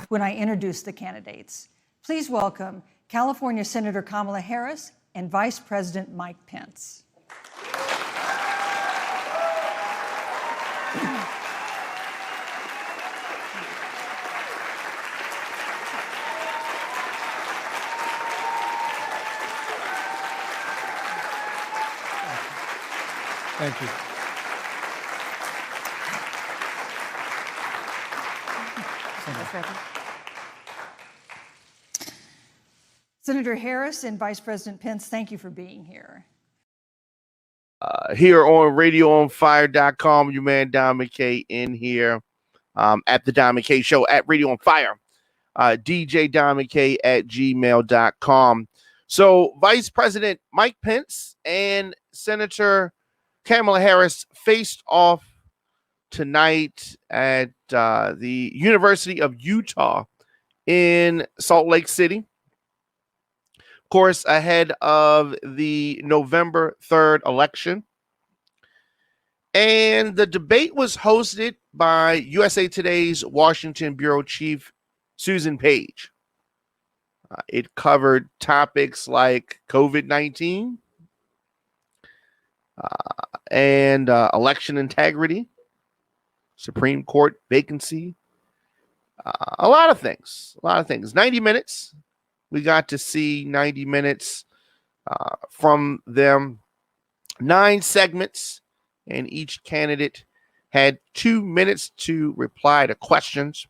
when I introduce the candidates. Please welcome California Senator Kamala Harris and Vice President Mike Pence. Thank you. Senator Harris and Vice President Pence, thank you for being here. Here on RadioOnFire.com, your man Don McKay in here at the Don McKay Show at Radio on Fire. DJ Don McKay at gmail.com. So Vice President Mike Pence and Senator Kamala Harris faced off tonight at the University of Utah in Salt Lake City. Of course, ahead of the November 3rd election. And the debate was hosted by USA Today's Washington Bureau Chief Susan Page. It covered topics like COVID-19 and election integrity, Supreme Court vacancy, a lot of things. 90 minutes. We got to see 90 minutes from them, 9 segments, and each candidate had 2 minutes to reply to questions.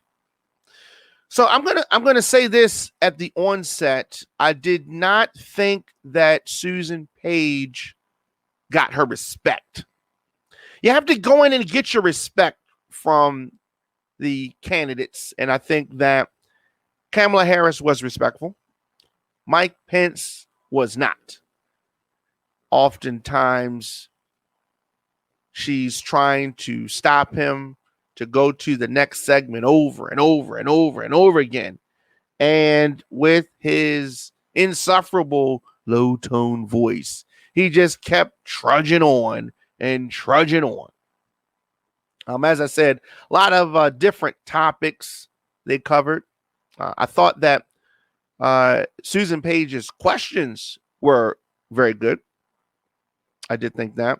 So I'm gonna say this at the onset. I did not think that Susan Page got her respect. You have to go in and get your respect from the candidates, and I think that Kamala Harris was respectful. Mike Pence was not. Oftentimes, she's trying to stop him to go to the next segment over and over and over and over again. And with his insufferable low-tone voice, he just kept trudging on and trudging on. As I said, a lot of different topics they covered. I thought that Susan Page's questions were very good. I did think that.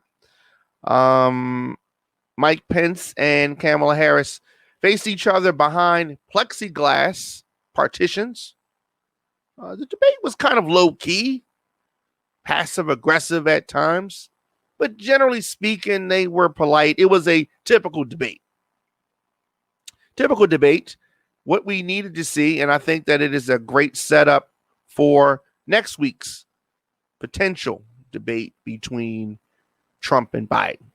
Mike Pence and Kamala Harris faced each other behind plexiglass partitions. The debate was kind of low-key, passive-aggressive at times, but generally speaking, they were polite. It was a typical debate. What we needed to see, and I think that it is a great setup for next week's potential debate between Trump and Biden.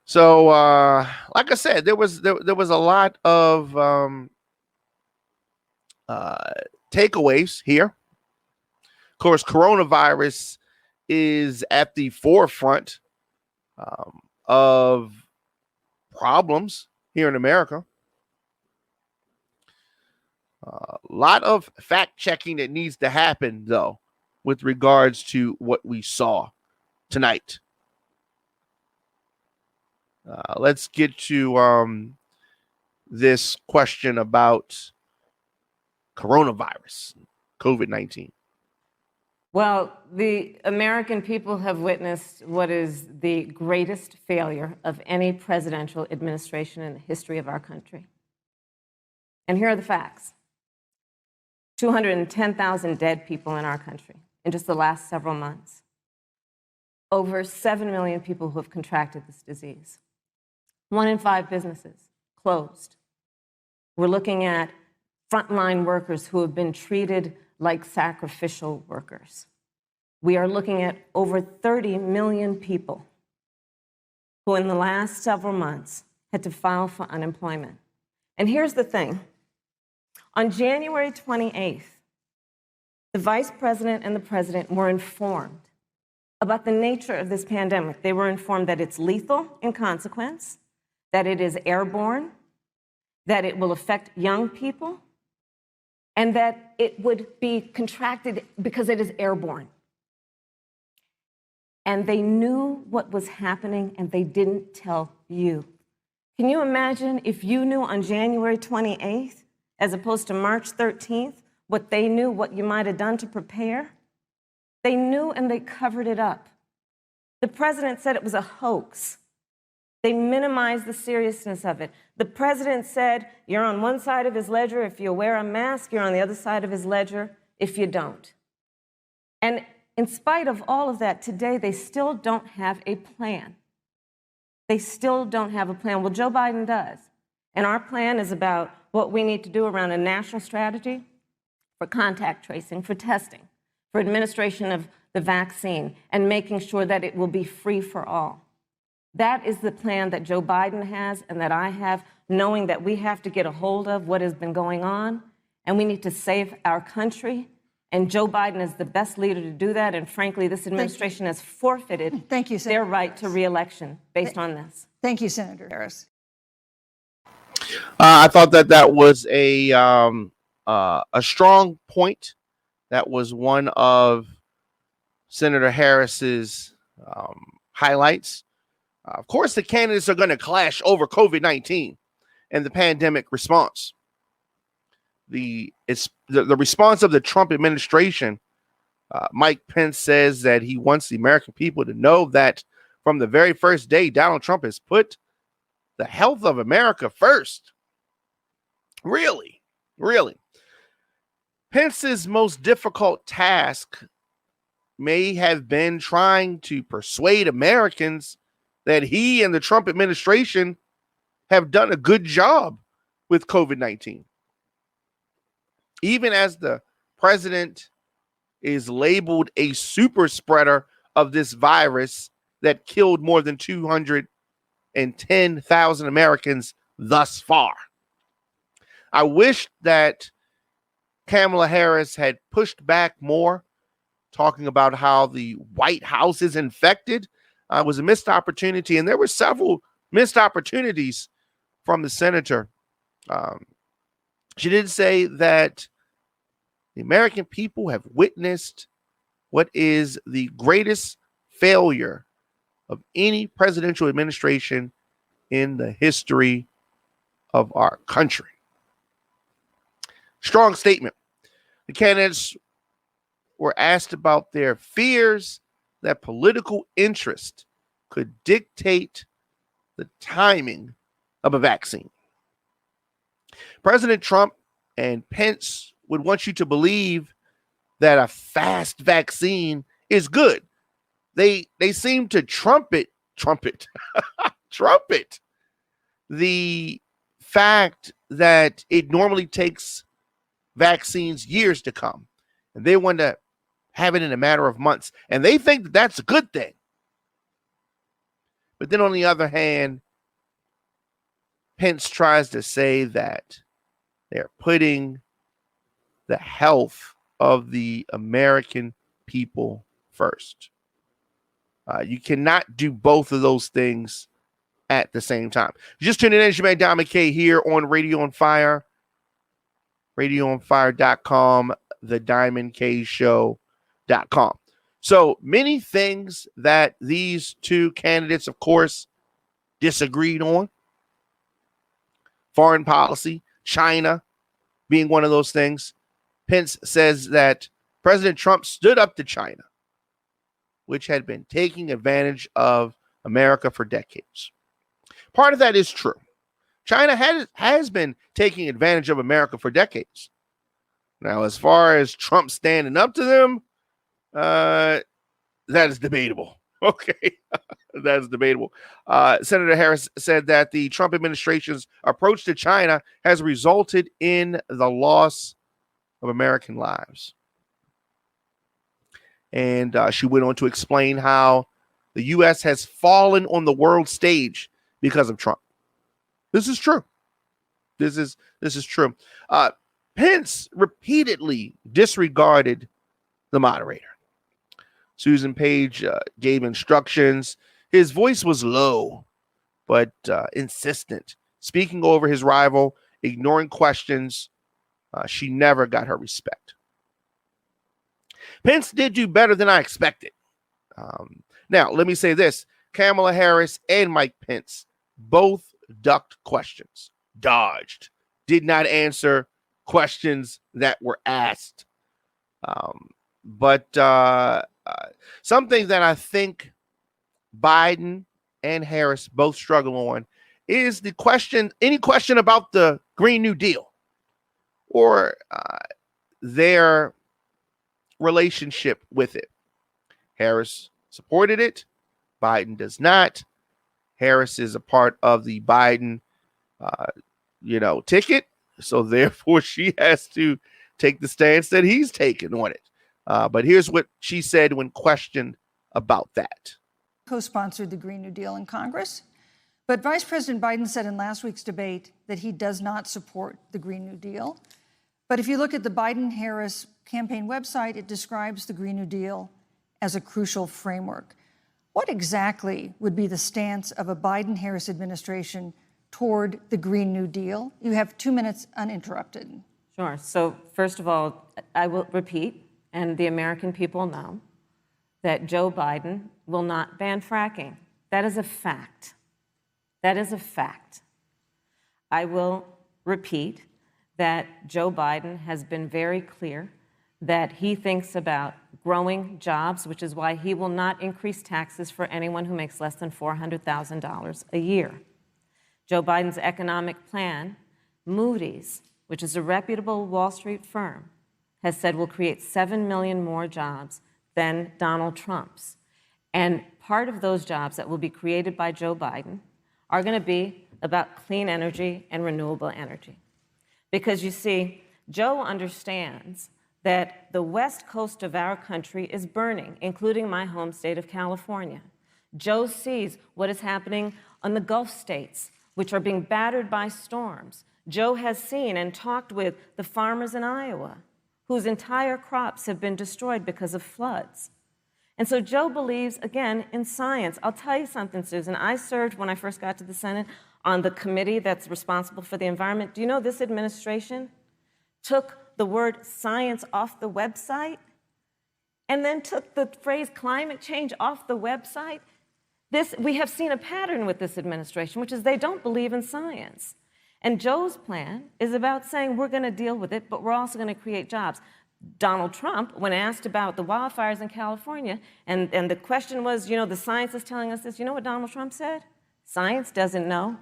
So, like I said, there was a lot of takeaways here. Of course, coronavirus is at the forefront of problems here in America. A lot of fact checking that needs to happen, though, with regards to what we saw tonight. Let's get to this question about coronavirus, COVID-19. Well, the American people have witnessed what is the greatest failure of any presidential administration in the history of our country. And here are the facts. 210,000 dead people in our country in just the last several months. Over 7 million people who have contracted this disease. 1 in 5 businesses closed. We're looking at frontline workers who have been treated like sacrificial workers. We are looking at over 30 million people who in the last several months had to file for unemployment. And here's the thing. On January 28th, the vice president and the president were informed about the nature of this pandemic. They were informed that it's lethal in consequence, that it is airborne, that it will affect young people, and that it would be contracted because it is airborne. And they knew what was happening, and they didn't tell you. Can you imagine if you knew on January 28th, as opposed to March 13th, what they knew, what you might have done to prepare? They knew and they covered it up. The president said it was a hoax. They minimized the seriousness of it. The president said, you're on one side of his ledger if you wear a mask, you're on the other side of his ledger if you don't. And in spite of all of that, today they still don't have a plan. They still don't have a plan. Well, Joe Biden does. And our plan is about what we need to do around a national strategy for contact tracing, for testing, for administration of the vaccine, and making sure that it will be free for all. That is the plan that Joe Biden has and that I have, knowing that we have to get a hold of what has been going on, and we need to save our country. And Joe Biden is the best leader to do that. And frankly, this administration has forfeited their right to re-election based on this. Thank you, Senator Harris. I thought that was a strong point. That was one of Senator Harris's highlights. Of course, the candidates are going to clash over COVID-19 and the pandemic response. The response of the Trump administration, Mike Pence says that he wants the American people to know that from the very first day, Donald Trump has put the health of America first. Really, really. Pence's most difficult task may have been trying to persuade Americans that he and the Trump administration have done a good job with COVID-19. Even as the president is labeled a super spreader of this virus that killed more than 210,000 Americans thus far. I wish that Kamala Harris had pushed back more, talking about how the White House is infected. Was a missed opportunity, and there were several missed opportunities from the senator. She did say that the American people have witnessed what is the greatest failure of any presidential administration in the history of our country. Strong statement. The candidates were asked about their fears that political interest could dictate the timing of a vaccine. President Trump and Pence would want you to believe that a fast vaccine is good. They seem to trumpet the fact that it normally takes vaccines years to come, and they want to have it in a matter of months, and they think that that's a good thing. But then on the other hand, Pence tries to say that they're putting the health of the American people first. You cannot do both of those things at the same time. Just tuning in, Jermaine Diamond K here on Radio on Fire, radioonfire.com, the Diamond K Show.com. So many things that these two candidates, of course, disagreed on. Foreign policy, China being one of those things. Pence says that President Trump stood up to China, which had been taking advantage of America for decades. Part of that is true. China has been taking advantage of America for decades. Now, as far as Trump standing up to them, that is debatable. Okay, that is debatable. Senator Harris said that the Trump administration's approach to China has resulted in the loss of American lives. And she went on to explain how the U.S. has fallen on the world stage because of Trump. This is true. This is true. Pence repeatedly disregarded the moderator. Susan Page gave instructions. His voice was low, but insistent, speaking over his rival, ignoring questions. She never got her respect. Pence did do better than I expected. Now, let me say this. Kamala Harris and Mike Pence both ducked questions, dodged, did not answer questions that were asked. But something that I think Biden and Harris both struggle on is any question about the Green New Deal or their relationship with it. Harris supported it. Biden does not. Harris is a part of the Biden, ticket. So therefore, she has to take the stance that he's taken on it. But here's what she said when questioned about that. Co-sponsored the Green New Deal in Congress, but Vice President Biden said in last week's debate that he does not support the Green New Deal. But if you look at the Biden-Harris campaign website, it describes the Green New Deal as a crucial framework. What exactly would be the stance of a Biden-Harris administration toward the Green New Deal? You have 2 minutes uninterrupted. Sure. So first of all, I will repeat, and the American people know, that Joe Biden will not ban fracking. That is a fact. That is a fact. I will repeat that Joe Biden has been very clear that he thinks about growing jobs, which is why he will not increase taxes for anyone who makes less than $400,000 a year. Joe Biden's economic plan, Moody's, which is a reputable Wall Street firm, has said will create 7 million more jobs than Donald Trump's. And part of those jobs that will be created by Joe Biden are going to be about clean energy and renewable energy. Because you see, Joe understands that the west coast of our country is burning, including my home state of California. Joe sees what is happening on the Gulf states, which are being battered by storms. Joe has seen and talked with the farmers in Iowa, whose entire crops have been destroyed because of floods. And so Joe believes, again, in science. I'll tell you something, Susan. I served, when I first got to the Senate, on the committee that's responsible for the environment. Do you know this administration took the word science off the website and then took the phrase climate change off the website? We have seen a pattern with this administration, which is they don't believe in science. And Joe's plan is about saying we're going to deal with it, but we're also going to create jobs. Donald Trump, when asked about the wildfires in California, and the question was, the science is telling us this, you know what Donald Trump said? Science doesn't know.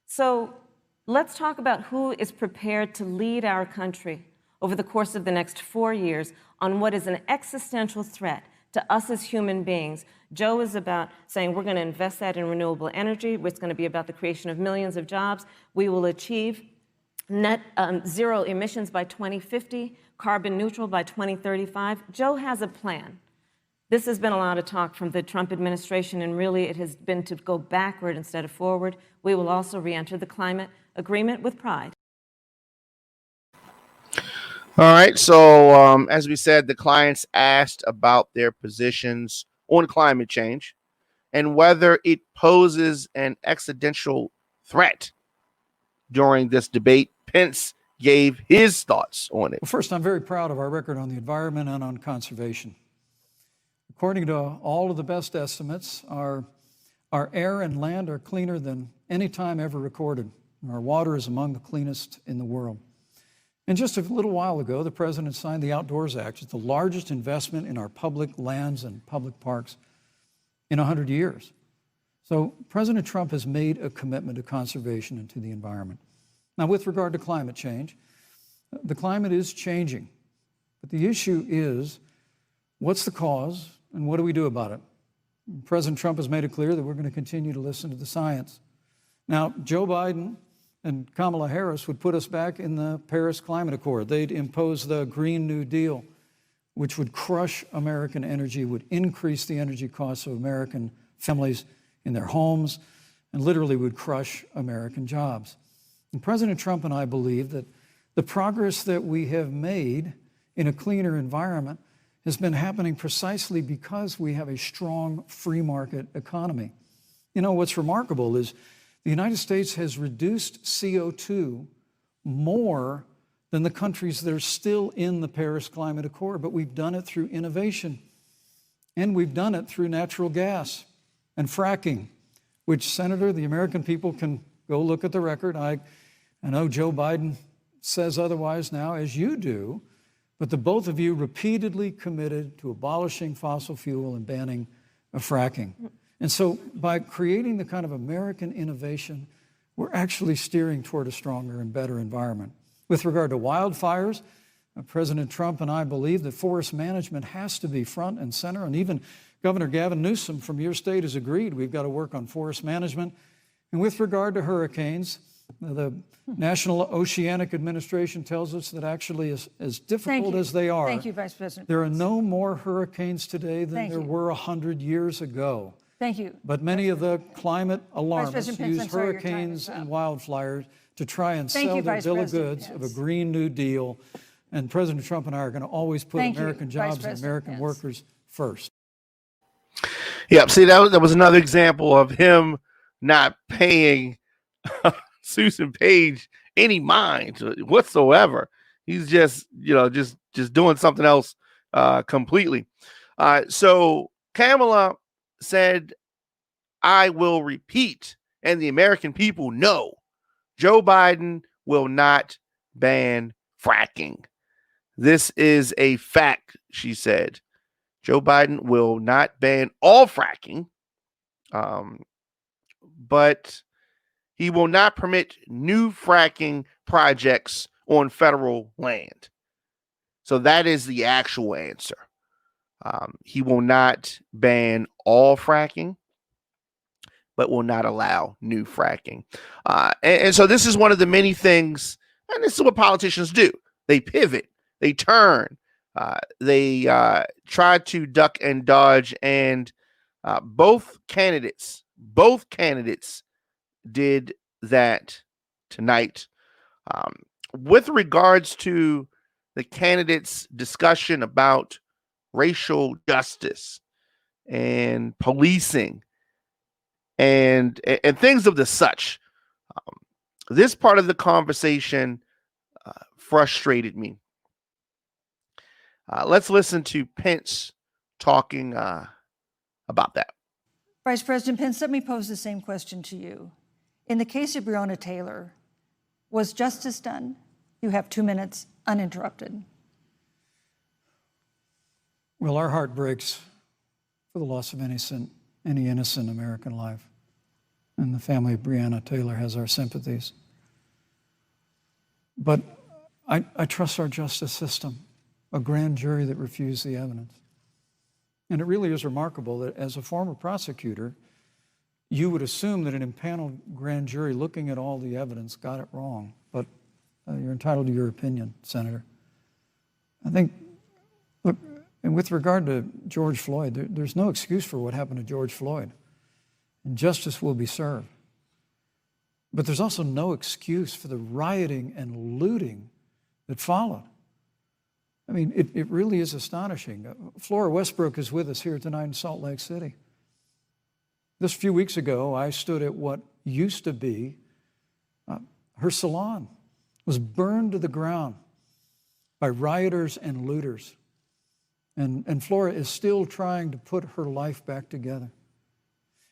So let's talk about who is prepared to lead our country over the course of the next 4 years on what is an existential threat to us as human beings. Joe is about saying we're going to invest that in renewable energy. It's going to be about the creation of millions of jobs. We will achieve net zero emissions by 2050, carbon neutral by 2035. Joe has a plan. This has been a lot of talk from the Trump administration, and really it has been to go backward instead of forward. We will also re-enter the climate agreement with pride. All right. So as we said, the clients asked about their positions on climate change and whether it poses an existential threat. During this debate, Pence gave his thoughts on it. Well, first, I'm very proud of our record on the environment and on conservation. According to all of the best estimates, our air and land are cleaner than any time ever recorded. Our water is among the cleanest in the world. And just a little while ago, the president signed the Outdoors Act. It's the largest investment in our public lands and public parks in 100 years. So President Trump has made a commitment to conservation and to the environment. Now, with regard to climate change, the climate is changing. But the issue is, what's the cause and what do we do about it? President Trump has made it clear that we're going to continue to listen to the science. Now, Joe Biden and Kamala Harris would put us back in the Paris Climate Accord. They'd impose the Green New Deal, which would crush American energy, would increase the energy costs of American families in their homes, and literally would crush American jobs. And President Trump and I believe that the progress that we have made in a cleaner environment has been happening precisely because we have a strong free market economy. You know, what's remarkable is the United States has reduced CO2 more than the countries that are still in the Paris Climate Accord, but we've done it through innovation, and we've done it through natural gas and fracking. which, Senator, the American people can go look at the record. I know Joe Biden says otherwise now, as you do, but the both of you repeatedly committed to abolishing fossil fuel and banning fracking. And so by creating the kind of American innovation, we're actually steering toward a stronger and better environment. With regard to wildfires, President Trump and I believe that forest management has to be front and center, and even Governor Gavin Newsom from your state has agreed we've got to work on forest management. And with regard to hurricanes, the National Oceanic Administration tells us that actually as difficult as they are, Thank you, Vice President. there are no more hurricanes today than there were 100 years ago. Thank you. But many of the climate alarmists Pence, use I'm sorry, your time hurricanes is up. and wildfires to try and Thank sell you, their Vice bill of President goods of a Pence. Green New Deal. And President Trump and I are going to always put Thank you, American Vice jobs and President American Pence. workers first. Yeah, see, that was another example of him not paying Susan Page any mind whatsoever. He's just, just doing something else completely. So Kamala said, I will repeat, and the American people know Joe Biden will not ban fracking. This is a fact, she said. Joe Biden will not ban all fracking, but he will not permit new fracking projects on federal land. So that is the actual answer. He will not ban all fracking, but will not allow new fracking. And so this is one of the many things, and this is what politicians do. They pivot, they turn, they try to duck and dodge, and both candidates did that tonight. With regards to the candidates' discussion about racial justice and policing and things of the such, this part of the conversation frustrated me. Let's listen to Pence talking about that. Vice President Pence, let me pose the same question to you. In the case of Breonna Taylor, was justice done? You have 2 minutes uninterrupted. Well, our heart breaks for the loss of any innocent American life. And the family of Breonna Taylor has our sympathies. But I trust our justice system, a grand jury that refused the evidence. And it really is remarkable that as a former prosecutor, you would assume that an impaneled grand jury looking at all the evidence got it wrong. But you're entitled to your opinion, Senator. I think, look, and with regard to George Floyd, there's no excuse for what happened to George Floyd. And justice will be served. But there's also no excuse for the rioting and looting that followed. I mean, it really is astonishing. Flora Westbrook is with us here tonight in Salt Lake City. Just a few weeks ago, I stood at what used to be her salon. It was burned to the ground by rioters and looters. And Flora is still trying to put her life back together.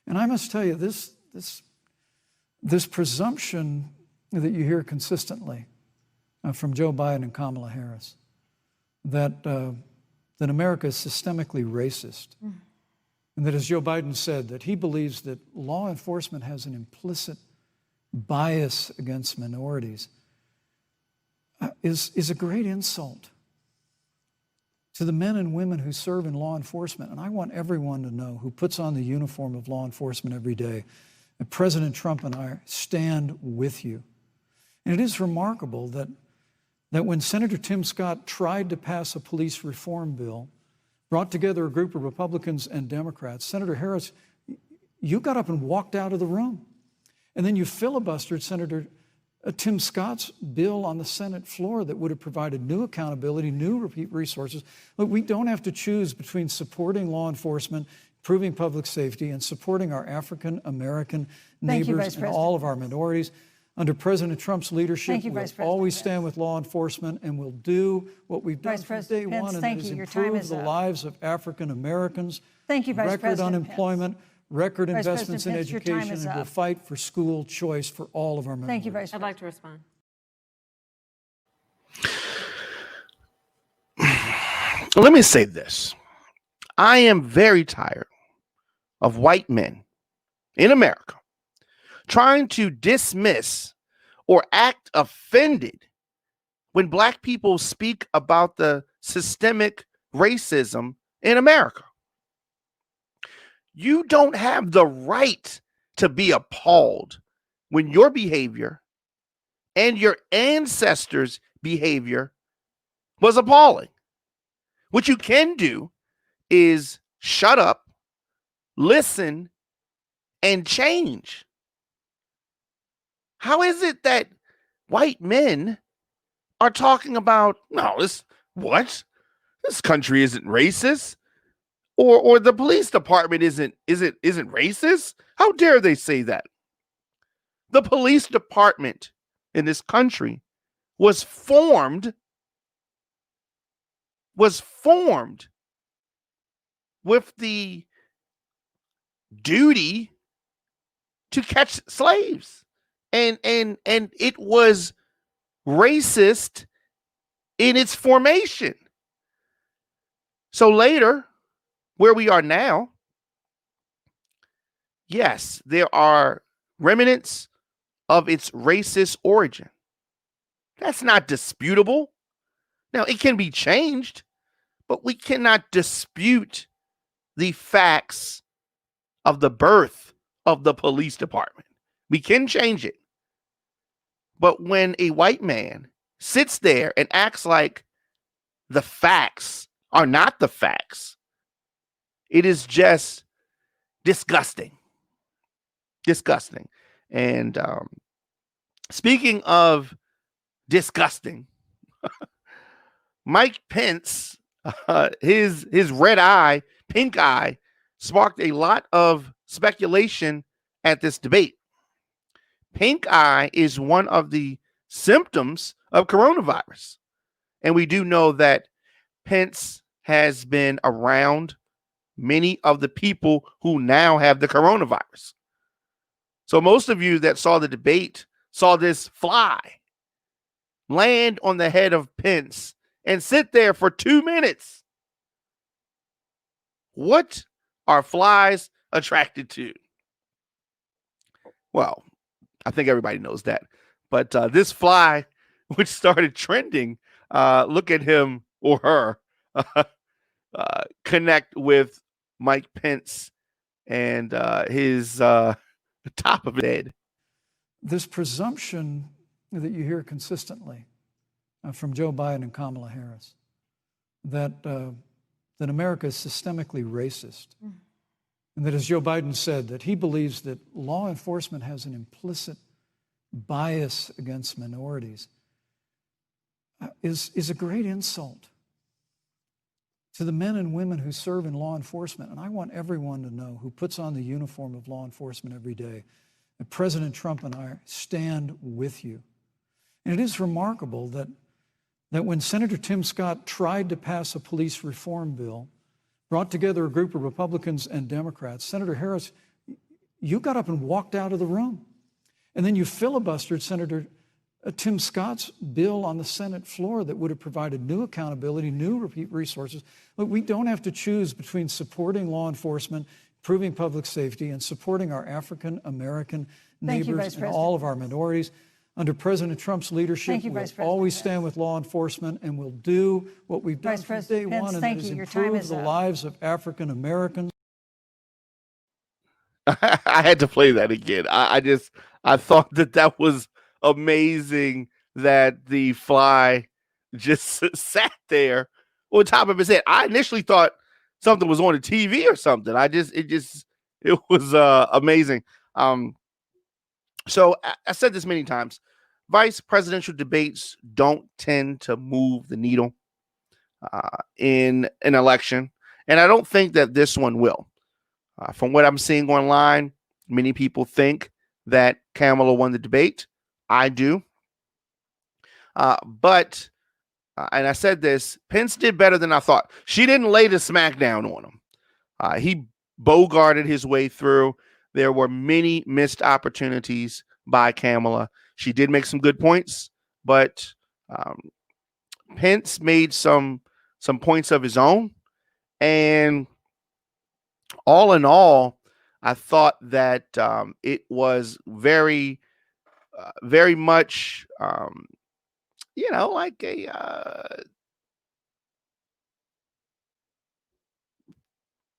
And I must tell you, this presumption that you hear consistently from Joe Biden and Kamala Harris, that America is systemically racist, and that, as Joe Biden said, that he believes that law enforcement has an implicit bias against minorities, is a great insult to the men and women who serve in law enforcement. And I want everyone to know who puts on the uniform of law enforcement every day that President Trump and I stand with you. And it is remarkable that when Senator Tim Scott tried to pass a police reform bill, brought together a group of Republicans and Democrats, Senator Harris, you got up and walked out of the room. And then you filibustered Senator Tim Scott's bill on the Senate floor that would have provided new accountability, new resources. Look, we don't have to choose between supporting law enforcement, improving public safety, and supporting our African American neighbors and all of our minorities. Under President Trump's leadership, we'll always stand with law enforcement, and we'll do what we've done from day one, and that is improve the lives of African Americans. Thank you, Vice President Record unemployment, record Vice investments in President Pence, your time education, is and will up. fight for school choice for all of our minorities. Thank you, Vice I'd President. like to respond. Let me say this. I am very tired of white men in America trying to dismiss or act offended when black people speak about the systemic racism in America. You don't have the right to be appalled when your behavior and your ancestors' behavior was appalling. What you can do is shut up, listen, and change. How is it that white men are talking about, no, this country isn't racist, or the police department isn't racist? How dare they say that? The police department in this country was formed with the duty to catch slaves, and it was racist in its formation. So later, where we are now, yes, there are remnants of its racist origin. That's not disputable. Now, it can be changed, but we cannot dispute the facts of the birth of the police department. We can change it. But when a white man sits there and acts like the facts are not the facts, it is just disgusting. Disgusting. And speaking of disgusting, Mike Pence, his red eye, pink eye, sparked a lot of speculation at this debate. Pink eye is one of the symptoms of coronavirus. And we do know that Pence has been around many of the people who now have the coronavirus. So most of you that saw the debate saw this fly land on the head of Pence and sit there for 2 minutes. What are flies attracted to? Well, I think everybody knows that. But this fly, which started trending, look at him or her connect with Mike Pence and his top of his head. This presumption that you hear consistently from Joe Biden and Kamala Harris that America is systemically racist. And that, as Joe Biden said, that he believes that law enforcement has an implicit bias against minorities is a great insult to the men and women who serve in law enforcement. And I want everyone to know who puts on the uniform of law enforcement every day that President Trump and I stand with you. And it is remarkable that when Senator Tim Scott tried to pass a police reform bill, brought together a group of Republicans and Democrats, Senator Harris, you got up and walked out of the room. And then you filibustered Senator Tim Scott's bill on the Senate floor that would have provided new accountability, new resources. Look, we don't have to choose between supporting law enforcement, improving public safety, and supporting our African American neighbors and all of our minorities. Under President Trump's leadership, we'll always stand with law enforcement, and we'll do what we've done from day one, and that is improve the lives of African Americans. I had to play that again. I thought that was amazing that the fly just sat there on top of his head. I initially thought something was on the TV or something. It was amazing. So I said this many times. Vice presidential debates don't tend to move the needle in an election, and I don't think that this one will. From what I'm seeing online, many people think that Kamala won the debate. I do. But and I said this, Pence did better than I thought. She didn't lay the smack down on him. He bogarted his way through. There were many missed opportunities by Kamala. She did make some good points, but Pence made some points of his own. And all in all, I thought that it was very, very much, like a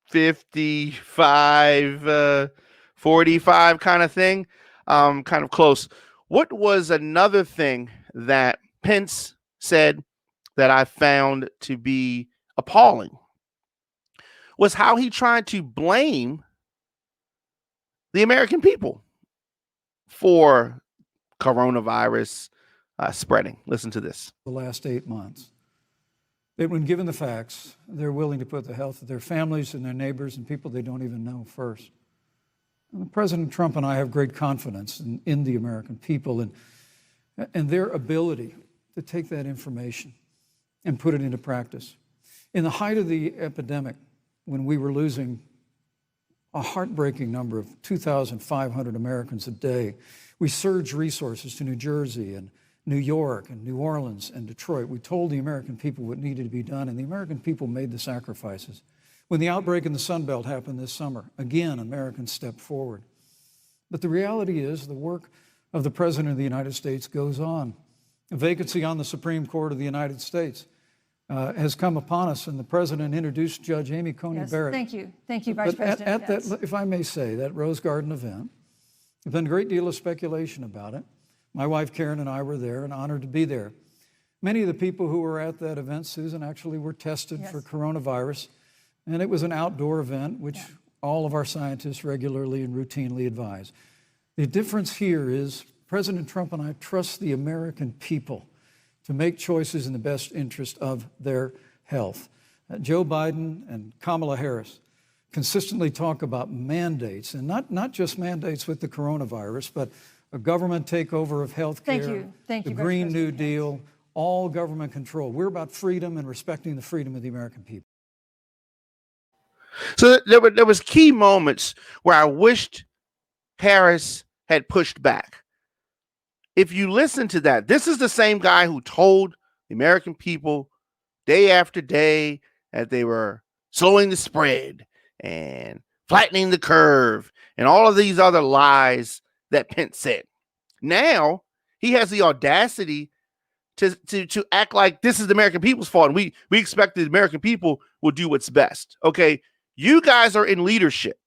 55, 45 kind of thing, kind of close. What was another thing that Pence said that I found to be appalling was how he tried to blame the American people for coronavirus spreading. Listen to this. The last 8 months, that when given the facts, they're willing to put the health of their families and their neighbors and people they don't even know first. And President Trump and I have great confidence in the American people and their ability to take that information and put it into practice. In the height of the epidemic, when we were losing a heartbreaking number of 2,500 Americans a day, we surged resources to New Jersey and New York and New Orleans and Detroit. We told the American people what needed to be done, and the American people made the sacrifices. When the outbreak in the Sun Belt happened this summer, again, Americans stepped forward. But the reality is the work of the President of the United States goes on. A vacancy on the Supreme Court of the United States has come upon us, and the President introduced Judge Amy Coney Barrett. Thank you, Vice President. At that, if I may say, that Rose Garden event, there's been a great deal of speculation about it. My wife Karen and I were there and honored to be there. Many of the people who were at that event, Susan, actually were tested for coronavirus, and it was an outdoor event, which all of our scientists regularly and routinely advise. The difference here is President Trump and I trust the American people to make choices in the best interest of their health. Joe Biden and Kamala Harris consistently talk about mandates, and not just mandates with the coronavirus, but a government takeover of health care, the Green New Deal, all government control. We're about freedom and respecting the freedom of the American people. So there was key moments where I wished Harris had pushed back. If you listen to that, this is the same guy who told the American people day after day that they were slowing the spread and flattening the curve and all of these other lies that Pence said. Now he has the audacity to act like this is the American people's fault, and we expect the American people will do what's best. Okay, you guys are in leadership.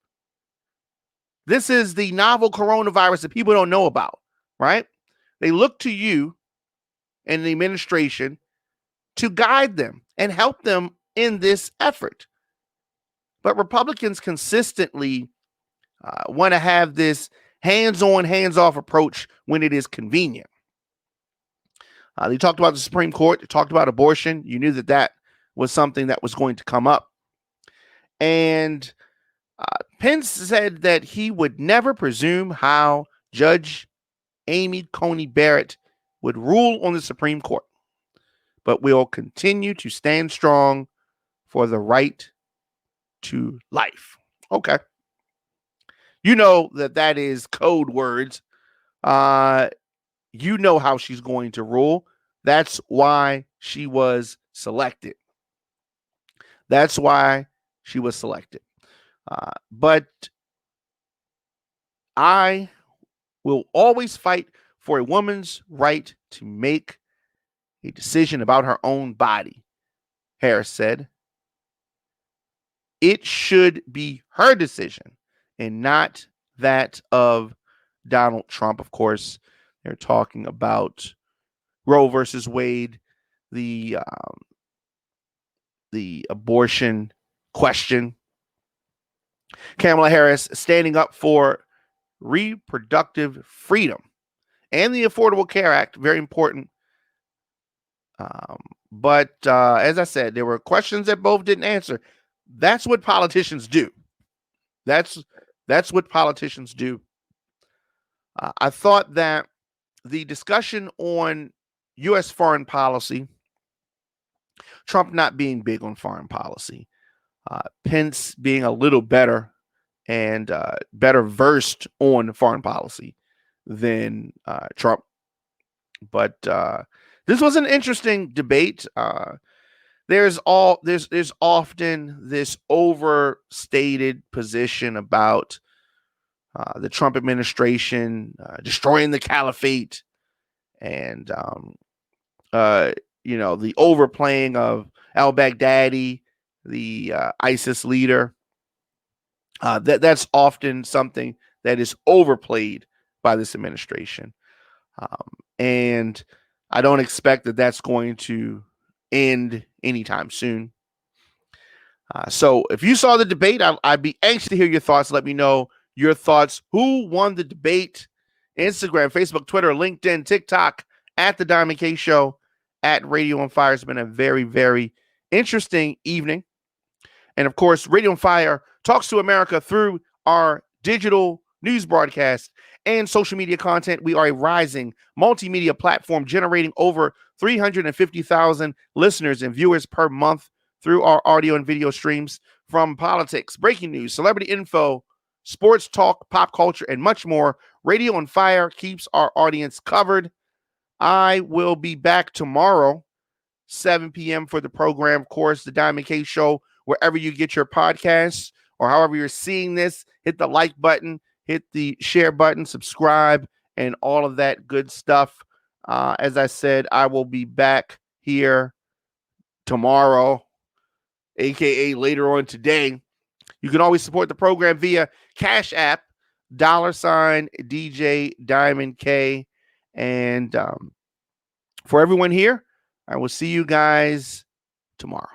This is the novel coronavirus that people don't know about, right? They look to you and the administration to guide them and help them in this effort. But Republicans consistently want to have this hands-on, hands-off approach when it is convenient. They talked about the Supreme Court. They talked about abortion. You knew that was something that was going to come up. And Pence said that he would never presume how Judge Amy Coney Barrett would rule on the Supreme Court, but will continue to stand strong for the right to life. Okay. You know that is code words. You know how she's going to rule. That's why she was selected. That's why she was selected. But I will always fight for a woman's right to make a decision about her own body, Harris said. It should be her decision and not that of Donald Trump. Of course, they're talking about Roe versus Wade, the abortion question. Kamala Harris standing up for reproductive freedom and the Affordable Care Act, very important. But as I said, there were questions that both didn't answer. That's what politicians do. That's what politicians do. I thought that the discussion on U.S. foreign policy, Trump not being big on foreign policy, Pence being a little better and better versed on foreign policy than Trump. But this was an interesting debate. There's often this overstated position about the Trump administration destroying the caliphate, and the overplaying of al-Baghdadi, the ISIS leader. That's often something that is overplayed by this administration, and I don't expect that that's going to end anytime soon. So if you saw the debate, I'd be anxious to hear your thoughts. Let me know your thoughts. Who won the debate? Instagram, Facebook, Twitter, LinkedIn, TikTok, at The Diamond K Show, at Radio on Fire. It's been a very, very interesting evening. And of course, Radio on Fire talks to America through our digital news broadcast and social media content. We are a rising multimedia platform generating over 350,000 listeners and viewers per month through our audio and video streams, from politics, breaking news, celebrity info, sports talk, pop culture, and much more. Radio on Fire keeps our audience covered. I will be back tomorrow, 7 p.m. for the program. Of course, The Diamond K Show, wherever you get your podcasts or however you're seeing this, hit the like button, hit the share button, subscribe, and all of that good stuff. As I said, I will be back here tomorrow, aka later on today. You can always support the program via Cash App, $DJ Diamond K. And for everyone here, I will see you guys tomorrow.